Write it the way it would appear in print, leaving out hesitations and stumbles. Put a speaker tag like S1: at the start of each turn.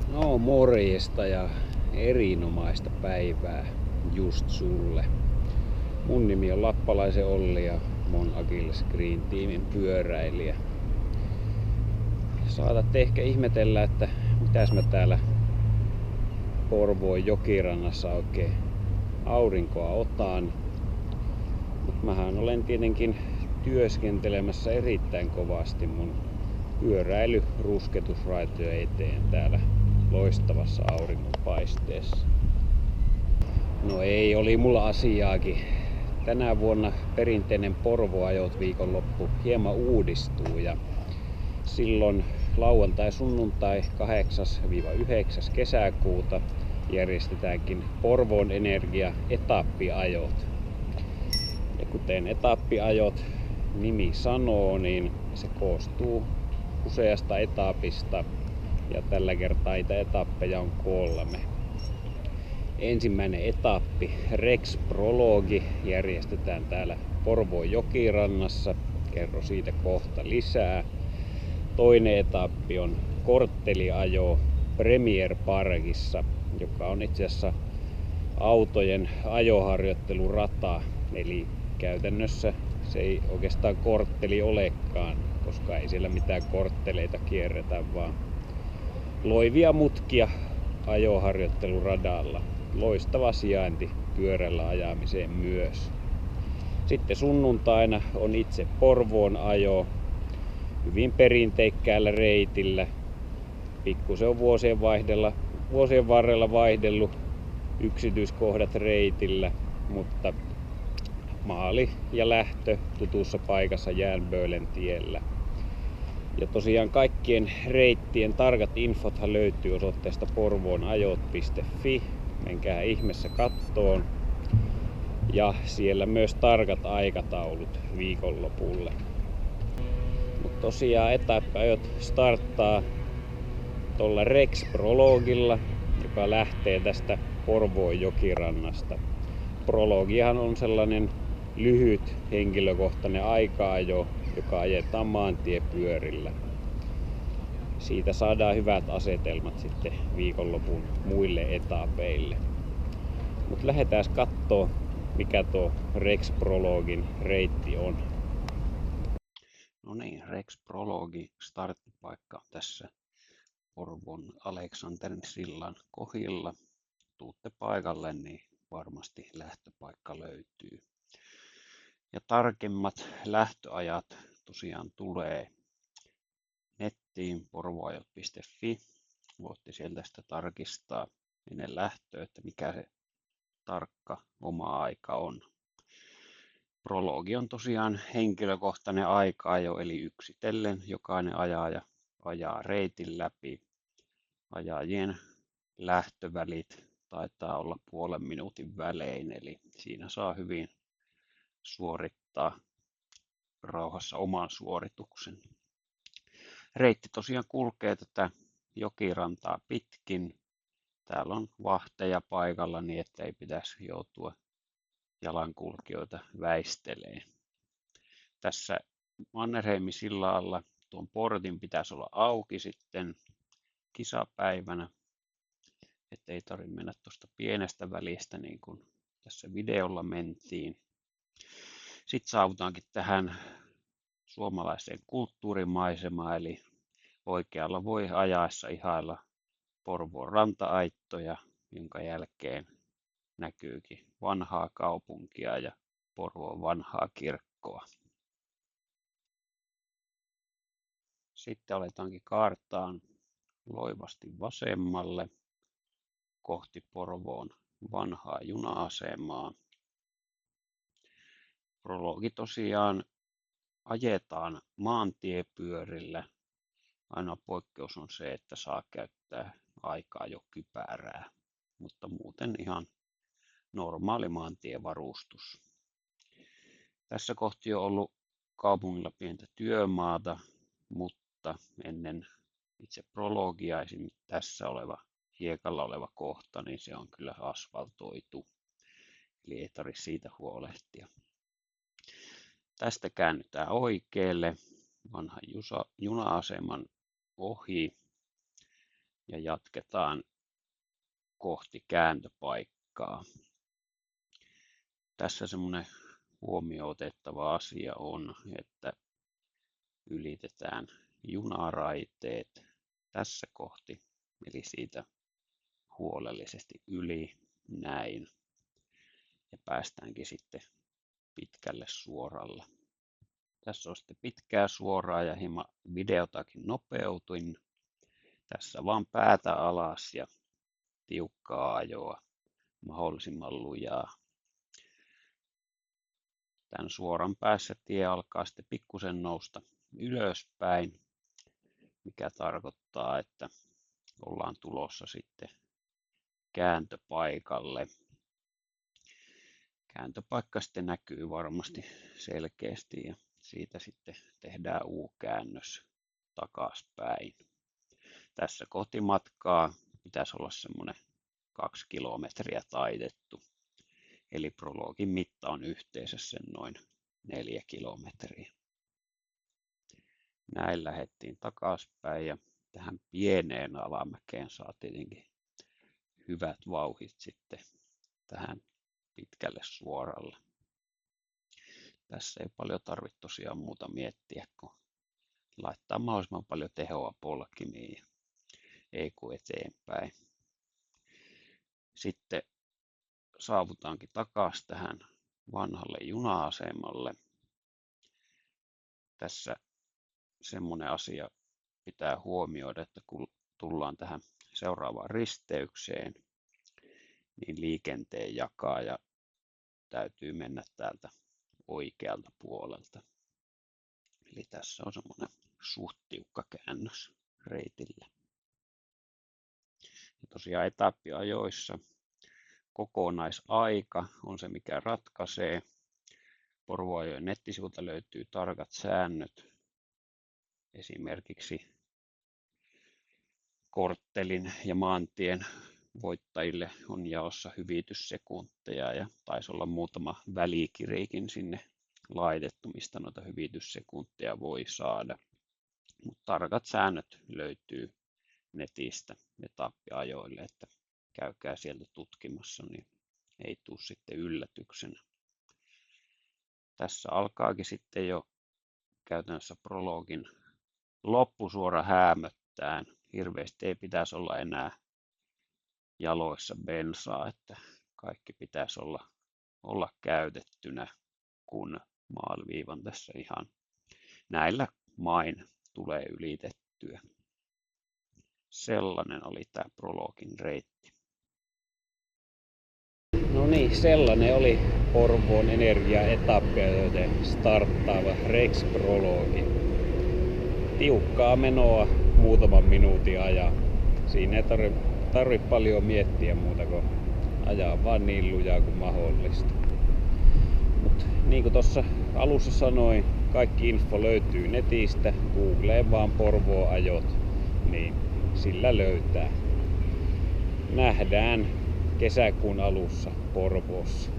S1: No morjesta ja erinomaista päivää just sulle. Mun nimi on Lappalaisen Olli ja mä oon Achilles Green Teamin pyöräilijä. Saatat ehkä ihmetellä, että mitäs mä täällä Porvoon jokirannassa oikein aurinkoa otan. Mut mähän olen tietenkin työskentelemässä erittäin kovasti mun pyöräilyrusketusraitoja eteen täällä loistavassa auringonpaisteessa. No ei, oli mulla asiaakin. Tänä vuonna perinteinen Porvoajot viikonloppu hieman uudistuu ja silloin lauantai-sunnuntai 8-9. kesäkuuta järjestetäänkin Porvoon Energia etappiajot. Ja kuten etappiajot nimi sanoo, niin se koostuu useasta etapista ja tällä kertaa niitä etappeja on 3. Ensimmäinen etappi, Rex Prologi, järjestetään täällä Porvoon jokirannassa. Kerro siitä kohta lisää. Toinen etappi on kortteliajo Premier Parkissa, joka on itse asiassa autojen ajoharjoittelurata. Eli käytännössä se ei oikeastaan kortteli olekaan, koska ei siellä mitään kortteleita kierretä, vaan loivia mutkia ajoharjoitteluradalla. Loistava sijainti pyörällä ajamiseen myös. Sitten sunnuntaina on itse Porvoon ajo hyvin perinteikkäällä reitillä. Pikkusen on vuosien varrella vaihdellut yksityiskohdat reitillä, mutta maali ja lähtö tutussa paikassa Jäänbölen tiellä. Ja tosiaan kaikkien reittien tarkat infothan löytyy osoitteesta porvoonajot.fi. Menkää ihmeessä kattoon. Ja siellä myös tarkat aikataulut viikonlopulle. Mutta tosiaan etappiajot starttaa tuolla Rex Prologilla, joka lähtee tästä Porvoon jokirannasta. Prologihan on sellainen lyhyt henkilökohtainen aika-ajo, joka ajetaan maantiepyörillä. Siitä saadaan hyvät asetelmat sitten viikonlopun muille etapeille. Mutta lähdetään kattoo, mikä tuo Rex Prologin reitti on. No niin, Rex Prologi starttipaikka on tässä Porvoon Aleksanterin sillan kohdilla. Tuutte paikalle, niin varmasti lähtöpaikka löytyy. Ja tarkemmat lähtöajat tosiaan tulee nettiin porvoajot.fi. Voitte sieltä sitä tarkistaa ennen lähtöä, että mikä se tarkka oma aika on. Prologi on tosiaan henkilökohtainen aika-ajo, eli yksitellen jokainen ajaja ajaa reitin läpi. Ajajien lähtövälit taitaa olla puolen minuutin välein, eli siinä saa hyvin suorittaa rauhassa oman suorituksen. Reitti tosiaan kulkee tätä jokirantaa pitkin. Täällä on vahteja paikalla niin, että ei pitäisi joutua jalankulkijoita väistelee. Tässä Mannerheimin sillalla tuon portin pitäisi olla auki sitten kisapäivänä, ettei tarvitse mennä tuosta pienestä välistä niin kuin tässä videolla mentiin. Sitten saavutaankin tähän suomalaiseen kulttuurimaisemaan, eli oikealla voi ajaessa ihailla Porvoon ranta-aittoja, jonka jälkeen näkyykin vanhaa kaupunkia ja Porvoon vanhaa kirkkoa. Sitten aletaankin kaartaan loivasti vasemmalle kohti Porvoon vanhaa juna-asemaa. Prologi tosiaan ajetaan maantiepyörillä. Ainoa poikkeus on se, että saa käyttää aikaa jo kypärää, mutta muuten ihan normaali maantievarustus. Tässä kohti on ollut kaupungilla pientä työmaata, mutta ennen itse prologia esimerkiksi tässä oleva hiekalla oleva kohta, niin se on kyllä asfaltoitu, eli ei tarvitse siitä huolehtia. Tästä käännytään oikealle vanhan juna-aseman ohi ja jatketaan kohti kääntöpaikkaa. Tässä semmoinen huomioon otettava asia on, että ylitetään junaraiteet tässä kohti, eli siitä huolellisesti yli näin ja päästäänkin sitten pitkälle suoralle. Tässä on sitten pitkää suoraa ja hieman videotakin nopeutin. Tässä vaan päätä alas ja tiukkaa ajoa, mahdollisimman lujaa. Tämän suoran päässä tie alkaa sitten pikkusen nousta ylöspäin, mikä tarkoittaa, että ollaan tulossa sitten kääntöpaikalle. Kääntöpaikka sitten näkyy varmasti selkeästi ja siitä sitten tehdään U-käännös takaspäin. Tässä kohti matkaa pitäisi olla semmoinen 2 kilometriä taitettu. Eli prologin mitta on yhteensä sen noin 4 kilometriä. Näin lähdettiin takaspäin ja tähän pieneen alamäkeen saa tietenkin hyvät vauhdit sitten tähän pitkälle suoralle. Tässä ei paljon tarvitse tosiaan muuta miettiä, kun laittaa mahdollisimman paljon tehoa polkimiin ja ei kun eteenpäin. Sitten saavutaankin takaisin tähän vanhalle juna-asemalle. Tässä semmoinen asia pitää huomioida, että kun tullaan tähän seuraavaan risteykseen, niin liikenteen jakaja täytyy mennä täältä oikealta puolelta. Eli tässä on semmoinen suht tiukka käännös reitillä. Ja tosiaan etappiajoissa kokonaisaika on se, mikä ratkaisee. Porvooajojen nettisivulta löytyy tarkat säännöt. Esimerkiksi korttelin ja maantien voittajille on jaossa hyvityssekunteja ja taisi olla muutama välikirjakin sinne laitettu, mistä noita hyvityssekunteja voi saada. Mutta tarkat säännöt löytyy netistä etappiajoille, että käykää sieltä tutkimassa, niin ei tule sitten yllätyksenä. Tässä alkaakin sitten jo käytännössä prologin loppusuora häämöttään. Hirveästi ei pitäisi olla enää jaloissa bensaa, että kaikki pitäisi olla käytettynä, kun maaliviivan tässä ihan näillä main tulee ylitettyä. Sellainen oli tämä prologin reitti. No niin, sellainen oli Porvoon Energia-etappiajojen starttaava Rex-prologi. Tiukkaa menoa muutaman minuutin ajan. Siinä ei tarvitse paljon miettiä muuta kuin ajaa vaan niin lujaa kuin mahdollista. Mut niin kuin tuossa alussa sanoin, kaikki info löytyy netistä. Googleen vaan Porvoon ajot, niin sillä löytää. Nähdään kesäkuun alussa Porvoossa.